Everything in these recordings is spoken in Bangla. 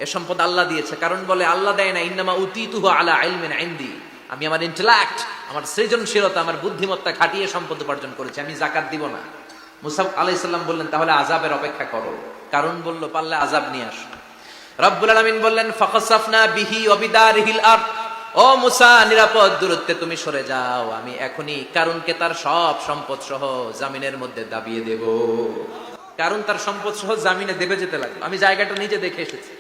এ সম্পদ আল্লাহ দিয়েছে। কারণ বলে আল্লাহ দেয় না, ইন্নামা উতীতুহু আলা ইলমিন ইনদি, আমি আমার ইন্টেলেক্ট, আমার সৃজনশীলতা, আমার বুদ্ধিমত্তা খাটিয়ে সম্পদ উপার্জন করেছি, আমি যাকাত দিব না। মুসা আলাইহিস সালাম বললেন তাহলে আযাবের অপেক্ষা করো। কারণ বলল পারলে আযাব নিয়ে আসো। রব্বুল আলামিন বললেন ফাখাসাফনা বিহি ওয়া বিদারিহিল আরদ, ও মুসা নিরাপদ দূরত্বে তুমি সরে যাও, আমি এখনই কারুনকে তার সব সম্পদ সহ জামিনের মধ্যে দাবিয়ে দেব। কারণ তার সম্পদ সহ জামিনে দেবে যেতে লাগলো। আমি জায়গাটা নিজে দেখে এসেছি।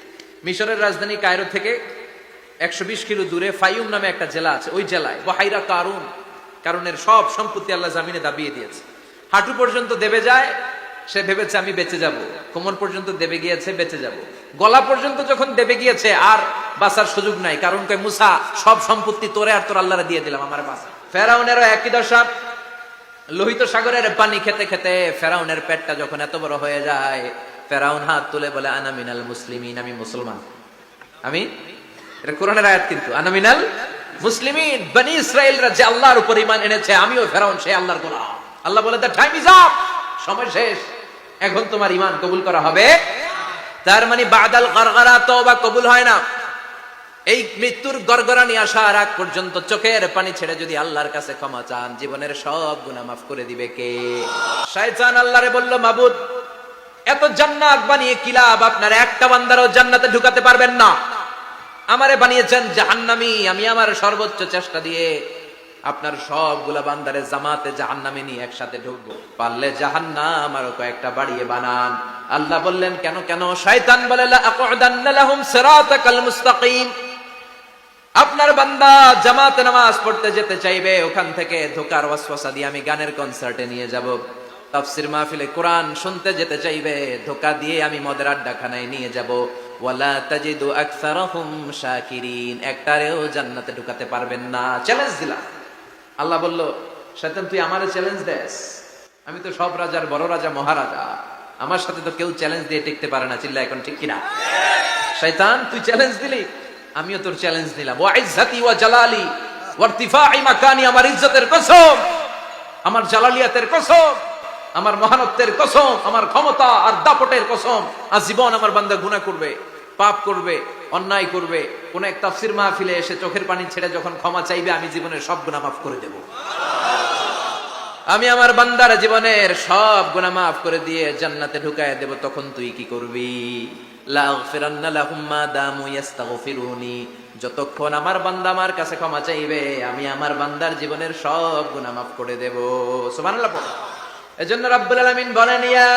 মিশরের রাজধানী কায়রো থেকে 120 কিলো দূরে ফাইউম নামে একটা জেলা আছে, ওই জেলায় বহাইরা কারুন, কারণের সব সম্পত্তি আল্লাহ জামিনে দাবিয়ে দিয়েছে। হাঁটু পর্যন্ত দেবে যায়, সে ভেবেছে আমি বেঁচে যাব, কোমর পর্যন্ত দেবে গিয়েছে বেঁচে যাব, গলা পর্যন্ত যখন দেবে গিয়েছে আর বাঁচার সুযোগ নাই। কারণ কয় মুসা সব সম্পত্তি তোরে আর তোর আল্লাহরে দিয়ে দিলাম, আমার বাঁচা। ফেরাউনেরও একই দশা। লোহিত সাগরের পানি খেতে খেতে ফেরাউনের পেটটা যখন এত বড় হয়ে যায়, ফেরাউন হাত তুলে বলে আনা মিনাল মুসলিমিন, আমি মুসলমান। আমি, এটা কোরআনের আয়াত কিন্তু, আনা মিনাল মুসলিমিন, বনি ইসরাইলরা যে আল্লাহর উপর ঈমান এনেছে, আমিও ফেরাউন সেই আল্লাহর গোলাম। আল্লাহ বলে দ্য টাইম ইজ আপ, সময় শেষ, এখন তোমার ঈমান কবুল করা হবে। তার মানে বাদাল গরগরা তওবা কবুল হয় না। এই মৃত্যুর গরগরানি আসার আগ পর্যন্ত চোখের পানি ছেড়ে যদি আল্লাহর কাছে ক্ষমা চান, জীবনের সব গুনাহ মাফ করে দিবে কে? শয়তান আল্লাহরে বলল, মাবুদ এত জান্নাত বানিয়ে কি লাভ, আপনার একটা বান্দারও জান্নাতে ঢুকাতে পারবেন না, আমারে বানিয়েছেন জাহান্নামী, আমি আমার সর্বোচ্চ চেষ্টা দিয়ে আপনার সবগুলা বান্দারে জামাতে জাহান্নামে নিয়ে একসাথে ঢুকবো, পারলে জাহান্নাম আরো কয়েকটা বাড়িয়ে বানান। আল্লাহ বললেন কেন কেন? শয়তান বলে লা আকুদান্না লাহুম সিরাতাকাল মুস্তাকিম, আপনার বান্দা জামাতে নামাজ পড়তে যেতে চাইবে, ওখান থেকে ধোকার ওয়াসওয়াসা দিয়ে আমি গানের কনসার্টে নিয়ে যাব। তাফসীর মাহফিলে কোরআন শুনতে যেতে চাইবে, ধোকা দিয়ে আমি মদের আড্ডাখানায় নিয়ে যাব। ওয়ালা তাজিদু আকসারাহুম শাকিরিন, একটারেও জান্নাতে ঢুকাতে পারবেন না। চ্যালেঞ্জ দিলাম। আল্লাহ বলল, শয়তান তুই আমারে চ্যালেঞ্জ দেস? আমি তো সব রাজার বড় রাজা, মহারাজা, আমার সাথে তো কেউ চ্যালেঞ্জ দিয়ে টিকতে পারে না। চিল্লা এখন ঠিক কিনা? শয়তান তুই চ্যালেঞ্জ দিলি, আমিও তোর চ্যালেঞ্জ দিলাম। ওয়া ইজ্জতি ওয়া জালালি ওয়া ইরতিফাই মাকানি, আমার ইজ্জতের কসম, আমার জালালিয়াতের কসম, আমার মহানত্বের কসম, আমার ক্ষমতা আর দাপটের কসম, আজীবন আমার বান্দা গুনাহ করবে, পাপ করবে, অন্যায় করবে, কোন এক তাফসীর মাহফিলে এসে চোখের পানি ছেড়ে যখন ক্ষমা চাইবে, আমি জীবনের সব গুনাহ মাফ করে দেব। আমি আমার বান্দার জীবনের সব গুনাহ মাফ করে দিয়ে জান্নাতে ঢুকায় দেব। তখন তুই কি করবি? লা আগফিরান্না লাহুম মা দামু ইস্তাগফিরুনি, যতক্ষণ আমার বান্দা আমার কাছে ক্ষমা চাইবে, আমি আমার বান্দার জীবনের সব গুনাহ মাফ করে দেব। সুবহানাল্লাহ। এজন্য রাব্বুল আলামিন বলেন, ইয়া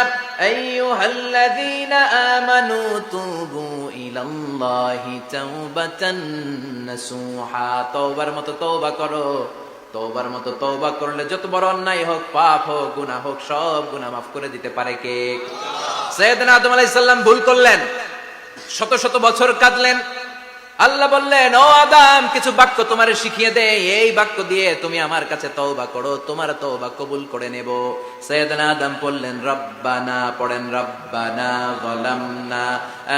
আইয়ুহাল্লাযীনা আমানু তুবু ইলাল্লাহি তাওবাতান নাসুহা, তওবার মতো তওবা করো। তওবার মতো তওবা করলে যত বড় অন্যায় হোক, পাপ হোক, গুনাহ হোক, সব গুনাহ মাফ করে দিতে পারে কে? সাইয়েদনা আদম আলাইহিস সালাম ভুল করলেন, শত শত বছর কাঁদলেন। আল্লাহ বললেন, ও আদম কিছু বাক্য তোমারে শিখিয়ে দে, এই বাক্য দিয়ে তুমি আমার কাছে তওবা করো, তোমার তওবা কবুল করে নেব। সাইয়েদনা আদম বললেন রব্বানা, পড়েন রব্বানা যালামনা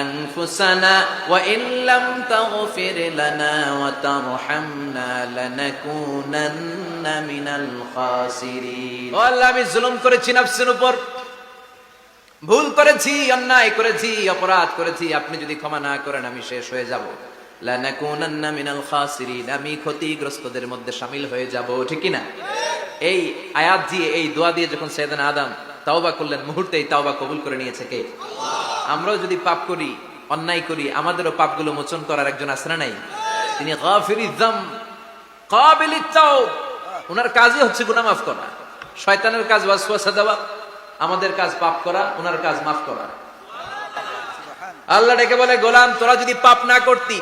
আনফুসানা ওয়া ইল্লাম তাগফির লানা ওয়া তারহামনা লানাকুনান্না মিনাল খাসিরিন। ও আল্লাহ আমি জুলুম করেছি নফসের উপর, ভুল করেছি, অন্যায় করেছি, অপরাধ করেছি, আপনি যদি ক্ষমা না করেন আমি শেষ হয়ে যাব। লানাকুনান্না মিনাল খাসিরিন, আমি ক্ষতিগ্রস্তদের মধ্যে শামিল হয়ে যাব। ঠিক কি না? এই আয়াত দিয়ে, এই দোয়া দিয়ে যখন সাইয়েদনা আদম তাওবা করলেন, মুহূর্তেই তাওবা কবুল করে নিয়েছে কে? আমরাও যদি পাপ করি, অন্যায় করি, আমাদেরও পাপগুলো মোচন করার একজন আছে না নাই? তিনি গাফিরিয যাম কাবিলিত তাওব, ওনার কাজই হচ্ছে গুনাহ মাফ করা। শয়তানের কাজ ওয়াসওয়াসা দেওয়া, আমাদের কাজ পাপ করা, ওনার কাজ মাফ করা। আল্লাহ ডেকে বলে, গোলাম তোরা যদি পাপ না করতি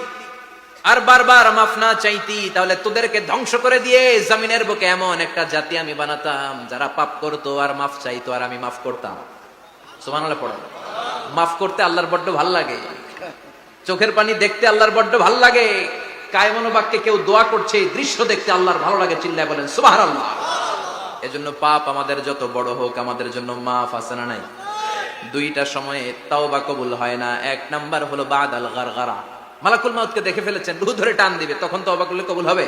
আর বারবার মাফ না চাইতি, তাহলে তোদেরকে ধ্বংস করে দিয়ে জমিনের বুকে এমন একটা জাতি আমি বানাতাম যারা পাপ করতো আর মাফ চাইতো, আর আমি মাফ করতাম। সুবহানাল্লাহ পড়ো। মাফ করতে আল্লাহর বড্ড ভাল লাগে, চোখের পানি দেখতে আল্লাহর বড্ড ভাল লাগে, কায়মনো বাক্যে কেউ দোয়া করছে এই দৃশ্য দেখতে আল্লাহর ভালো লাগে। চিল্লায় বলেন সুবহানাল্লাহ। এজন্য পাপ আমাদের যত বড় হোক, আমাদের জন্য মাফ আছে না নাই? দুইটা সময়ে তাওবা কবুল হয় না। এক নাম্বার হলো বাদাল গারগারা, মালাকুল মাউতকে দেখে ফেলেছেন, রূহ ধরে টান দিবে, তখন তাওবা করলে কবুল হবে।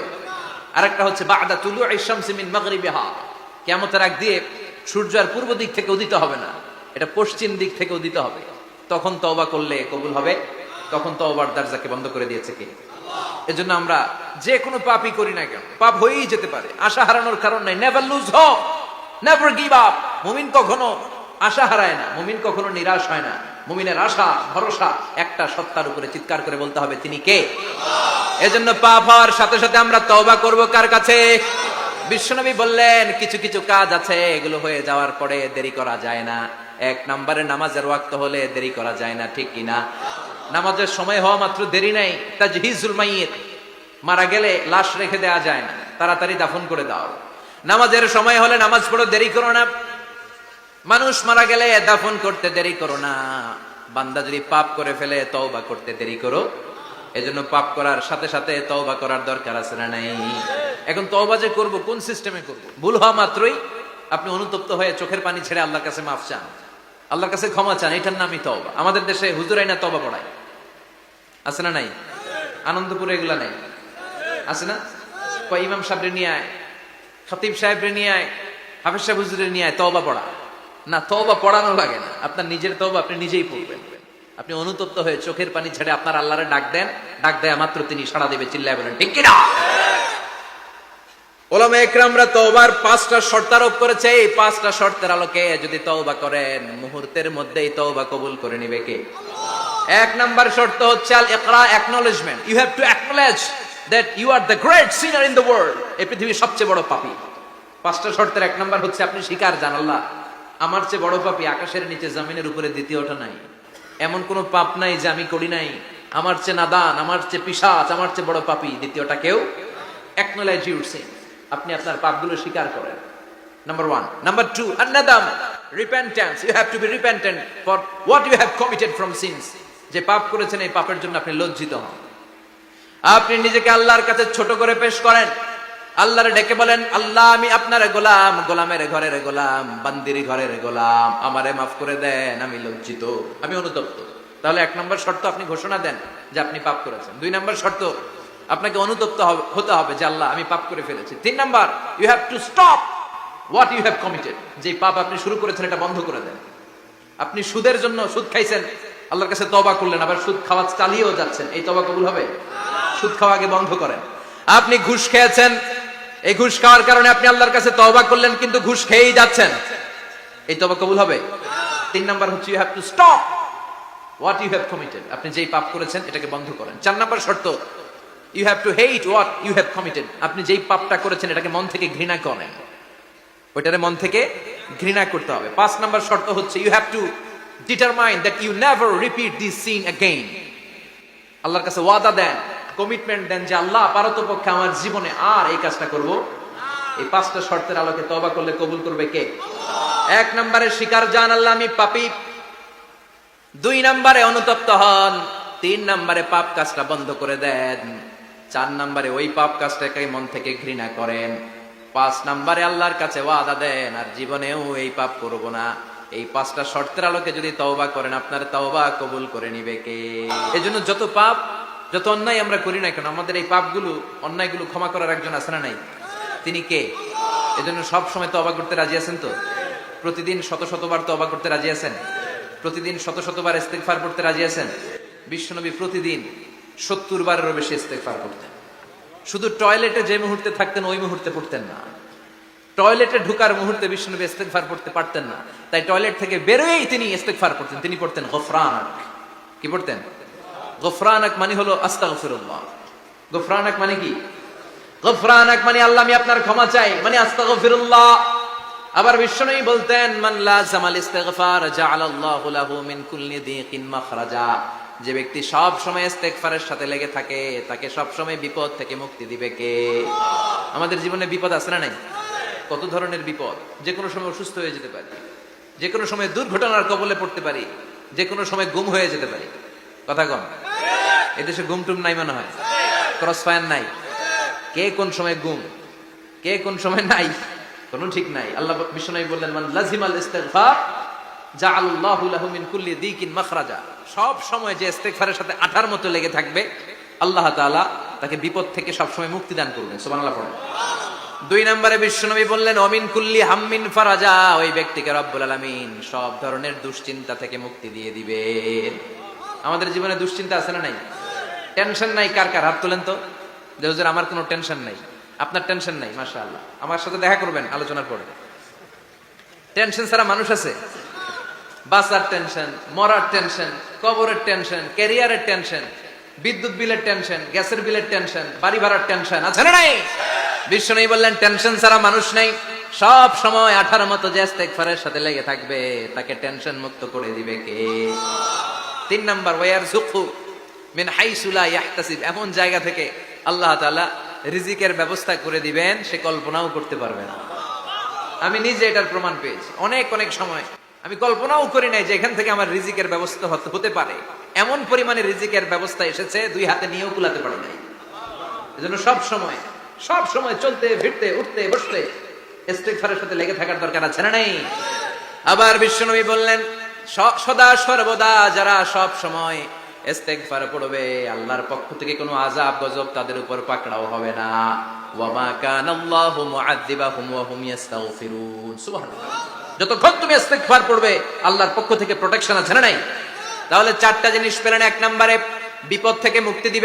আরেকটা হচ্ছে বাদা তুলুই শামসি মিন মাগরিবিহা, কিয়ামতের আগ দিয়ে সূর্য আর পূর্ব দিক থেকে উদিত হবে না, এটা পশ্চিম দিক থেকে উদিত হবে, তখন তাওবা করলে কবুল হবে। তখন তওবার দরজাকে বন্ধ করে দিয়েছে কে? এজন্য আমরা যে কোনো পাপই করি না কেন, পাপ হয়েই যেতে পারে, আশা হারানোর কারণ নাই। Never lose hope, never give up. মুমিন কখনো আশা হারায় না, মুমিন কখনো নিরাশ হয় না। মুমিনের আশা ভরসা একটা সত্তার উপরে, চিৎকার করে বলতে হবে তিনি কে? এজন্য পাপ হওয়ার সাথে সাথে আমরা তওবা করব কার কাছে? বিশ্বনবী বললেন কিছু কিছু কাজ আছে এগুলো হয়ে যাওয়ার পরে দেরি করা যায় না। এক নম্বরে নামাজের ওয়াক্ত হলে দেরি করা যায় না, ঠিক কিনা? নামাজের সময় হওয়া মাত্র দেরি নাই। তাজহিজুল মাইয়িত, মারা গেলে লাশ রেখে দেওয়া যায় না, তাড়াতাড়ি দাফন করে দাও। নামাজের সময় হলে নামাজ পড়ো, দেরি করো না। মানুষ মারা গেলে দাফন করতে দেরি করো না। বান্দা যদি পাপ করে ফেলে তওবা করতে দেরি করো। এজন্য পাপ করার সাথে সাথে তওবা করার দরকার আছে না নাই? এখন তওবা যে করব কোন সিস্টেমে করব? ভুল হওয়া মাত্রই আপনি অনুতপ্ত হয়ে চোখের পানি ছেড়ে আল্লাহর কাছে মাফ চান, আল্লাহর কাছে ক্ষমা চান, এটার নামই তওবা। আমাদের দেশে হুজুরাই না তওবা পড়ায়, আছে না নাই? আনন্দপুরে এগুলা নাই, আছে না? কয় ইমাম সাহেবরে নিয়ে আয়, খতিব সাহেবরে নিয়ে আয়, হাফেজ সাহেব হুজুরে নিয়ে আয়, তওবা পড়া। না, তওবা পড়ানো লাগে না, আপনার নিজের তওবা আপনি নিজেই পড়বেন। আপনি অনুতপ্ত হয়ে চোখের পানি ছেড়ে আপনার আল্লাহরে ডাক দেন, ডাক দেয়া মাত্র তিনি সাড়া দেবে, চিল্লায় বলেন ঠিক কিনা? ওলামা একরামরা তওবার 5টা শর্ত আরোপ করেছে। এই 5টা শর্তের আলোকে যদি তওবা করেন মুহূর্তের মধ্যেই তওবা কবুল করে নিবে কে? এক নাম্বার শর্ত হচ্ছে আল ইকরা, acknowledgement. You have to acknowledge that you are the great sinner in the world. এই পৃথিবীর সবচেয়ে বড় পাপী। 5টা শর্তের এক নাম্বার হচ্ছে আপনি স্বীকার জান, আল্লাহ আমার চেয়ে বড় পাপী আকাশের নিচে জমিনের উপরে দ্বিতীয়টা নাই। এমন কোন পাপ নাই যে আমি করি নাই। আমার চেয়ে নাদান, আমার চেয়ে পিশাচ, আমার চেয়ে বড় পাপী দ্বিতীয়টা কেউ। অ্যাকনলেজ ইউর সিন, আপনি আপনার পাপগুলো স্বীকার করেন। নাম্বার 1। নাম্বার 2, আন-নাদাম, repentance. You have to be repentant for what you have committed from sins. যে পাপ করেছেন এই পাপের জন্য আপনি লজ্জিত হন। আপনি নিজেকে আল্লাহর কাছে ছোট করে পেশ করেন, আল্লাহরে ডেকে বলেন আল্লাহ আমি আপনার গোলাম, গোলামের ঘরের গোলাম, বান্দির ঘরের গোলাম, আমারে মাফ করে দেন, আমি লজ্জিত, আমি অনুতপ্ত। তাহলে 1 নম্বর শর্ত আপনি ঘোষণা দেন যে আপনি পাপ করেছেন। 2 নম্বর শর্ত আপনাকে অনুতপ্ত হতে হবে যে আল্লাহ আমি পাপ করে ফেলেছি। 3 number, you have to stop what you have committed. যে পাপ আপনি শুরু করেছেন এটা বন্ধ করে দেন। আপনি সুদের জন্য সুদ খাইছেন, আল্লাহর কাছে তওবা করলেন, আবার সুদ খাওয়া চালিয়েও যাচ্ছেন, এই তওবা কবুল হবে? সুদ খাওয়া আগে বন্ধ করেন। আপনি ঘুষ খেয়েছেন, এই ঘুষ খাওয়ার কারণে আপনি আল্লাহর কাছে তওবা করলেন কিন্তু ঘুষ খেয়েই যাচ্ছেন, এই তওবা কবুল হবে? 3 নাম্বার হচ্ছে you have to stop what you have committed. আপনি যেই পাপ করেছেন এটাকে বন্ধ করেন। 4 নাম্বার শর্ত, you have to hate what you have committed. আপনি যেই পাপটা করেছেন এটাকে মন থেকে ঘৃণা করেন, ওইটারে মন থেকে ঘৃণা করতে হবে। 5 নাম্বার শর্ত হচ্ছে you have to determine that you never repeat this sin again. আল্লাহর কাছে ওয়াদা দেন, কমিটমেন্ট দেন যে আল্লাহ পারতপক্ষে আমার জীবনে আর এই কাজটা করব। এই 5টা শর্তের আলোকে তওবা করলে কবুল করবে কে? 1 নম্বরে স্বীকার জান আল্লাহ আমি পাপী। 2 নম্বরে অনুতপ্ত হন। 3 নম্বরে পাপ কাজটা বন্ধ করে দেন। 4 নম্বরে ওই পাপ কাজটাকে মন থেকে ঘৃণা করেন। 5 নম্বরে আল্লাহর কাছে ওয়াদা দেন আর জীবনেও এই পাপ করব না। এই 5টা শর্তের আলোকে যদি তওবা করেন আপনার তওবা কবুল করে নিবে কে? এজন্য যত পাপ যত অন্যায় আমরা করি না কেন, আমাদের এই পাপগুলো অন্যায়গুলো ক্ষমা করার একজন আছে না নাই? তিনি কে? এজন্য সব সময় তওবা করতে রাজি আছেন তো? প্রতিদিন শত শতবার তওবা করতে রাজি আছেন? প্রতিদিন শত শতবার ইস্তেগফার করতে রাজি আছেন? বিশ্বনবী প্রতিদিন 70 বারেরও বেশি ইস্তেগফার করতেন। শুধু টয়লেটে যে মুহূর্তে থাকতেন ওই মুহূর্তে পড়তেন না। টয়লেটে ঢুকার মুহূর্তে বিশ্বনবী ইস্তেগফার পড়তে পারতেন না, তাই টয়লেট থেকে বেরোয়েই তিনি ইস্তেগফার করতেন। তিনি পড়তেন গফরানাক। কি পড়তেন? গফরানাক মানে হলো আস্তাগফিরুল্লাহ। গফরানাক মানে কি? গফরানাক মানে আল্লাহ আমি আপনার ক্ষমা চাই, মানে আস্তাগফিরুল্লাহ। আবার বিশ্বনবী বলতেন মান লাযামাল ইস্তিগফার জাআলাল্লাহু লাহু মিন কুল্লি দিকিন মাখরাজা। যে ব্যক্তি সব সময় ইস্তেগফারের সাথে লেগে থাকে তাকে সব সময় বিপদ থেকে মুক্তি দিবে কে? আমাদের জীবনে বিপদ আছে না নাই? কত ধরনের বিপদ। যে কোনো সময় অসুস্থ হয়ে যেতে পারি, যে কোনো সময় দুর্ঘটনার কবলে পড়তে পারি, যে কোনো সময় গুম হয়ে যেতে পারি। কথা কম, এদেশে গুম টুম নাই মনে হয়, ক্রস ফায়ার নাই। কে কোন সময় গুম, কে কোন সময় নাই, কোনো ঠিক নাই। আল্লাহ বিশ্বনবী বললেন মান লাজিমাল ইস্তিগফার জাআলাল্লাহু লাহু মিন কুল্লি দিকিন মাখরাজা। সব সময় যে ইস্তিগফারের সাথে আঠার মতো লেগে থাকবে আল্লাহ তাআলা তাকে বিপদ থেকে সব সময় মুক্তি দান করবেন। সুবহানাল্লাহ পড়েন। 2 নম্বরে বিশ্বনবী বললেন অমিন কুল্লি হাম্মিন ফারাজা। ওই ব্যক্তিকে রব্বুল আলামিন সব ধরনের দুশ্চিন্তা থেকে মুক্তি দিয়ে দিবেন। আমাদের জীবনে দুশ্চিন্তা আছে না নাই? টেনশন নাই কার কার? হাত তোলেন তো, যে হুজুর আমার কোনো টেনশন নাই। আপনার টেনশন নাই, মাশাআল্লাহ। আমার সাথে দেখা করবেন আলোচনার পরে। টেনশন ছাড়া মানুষ আছে? বাসার টেনশন, মরার টেনশন, কবরের টেনশন, ক্যারিয়ারের টেনশন, বিদ্যুৎ বিলের টেনশন, গ্যাসের বিলের টেনশন, বাড়ি ভাড়ার টেনশন আছে না নাই? বিশ্বনবী বললেন টেনশন ছাড়া মানুষ নাই। সব সময় 18 মতো যে ইস্তেগফারের সাথে লেগে থাকবে তাকে টেনশন মুক্ত করে দিবে কে? 3 নাম্বার, ওয়ায়ারযুকহু মিন হাইসু লা ইয়াহতাসিব, এমন জায়গা থেকে আল্লাহ তাআলা রিজিকের ব্যবস্থা করে দিবেন সে কল্পনাও করতে পারবে না। আমি নিজে এটার প্রমাণ পেয়েছি। অনেক অনেক সময় আমি কল্পনাও করি নাই যে এখান থেকে আমার রিজিকের ব্যবস্থা হতে পারে। এমন পরিমাণে রিজিকের ব্যবস্থা এসেছে, 2 হাতে নিয়েও কুলাতে পারি নাই। এজন্য সব সময় চলতে ফিরতে উঠতে বসতে ইস্তিগফারের সাথে লেগে থাকার দরকার আছে না নাই? আবার বিশ্বনবী বললেন সদা সর্বদা যারা সব সময় ইস্তিগফার পড়বে আল্লাহর পক্ষ থেকে কোনো আযাব গজব তাদের উপর পাকড়াও হবে না। ওয়া মা কানাল্লাহু মুআযযিবাহুম ওয়া হুম ইস্তাগফিরুন। সুবহানাল্লাহ। যতক্ষণ তুমি ইস্তিগফার পড়বে আল্লাহর পক্ষ থেকে প্রোটেকশন আছে না নাই? তাহলে 4টা জিনিস পেলেন। 1 নম্বরে বিপদ থেকে মুক্তি দিবে।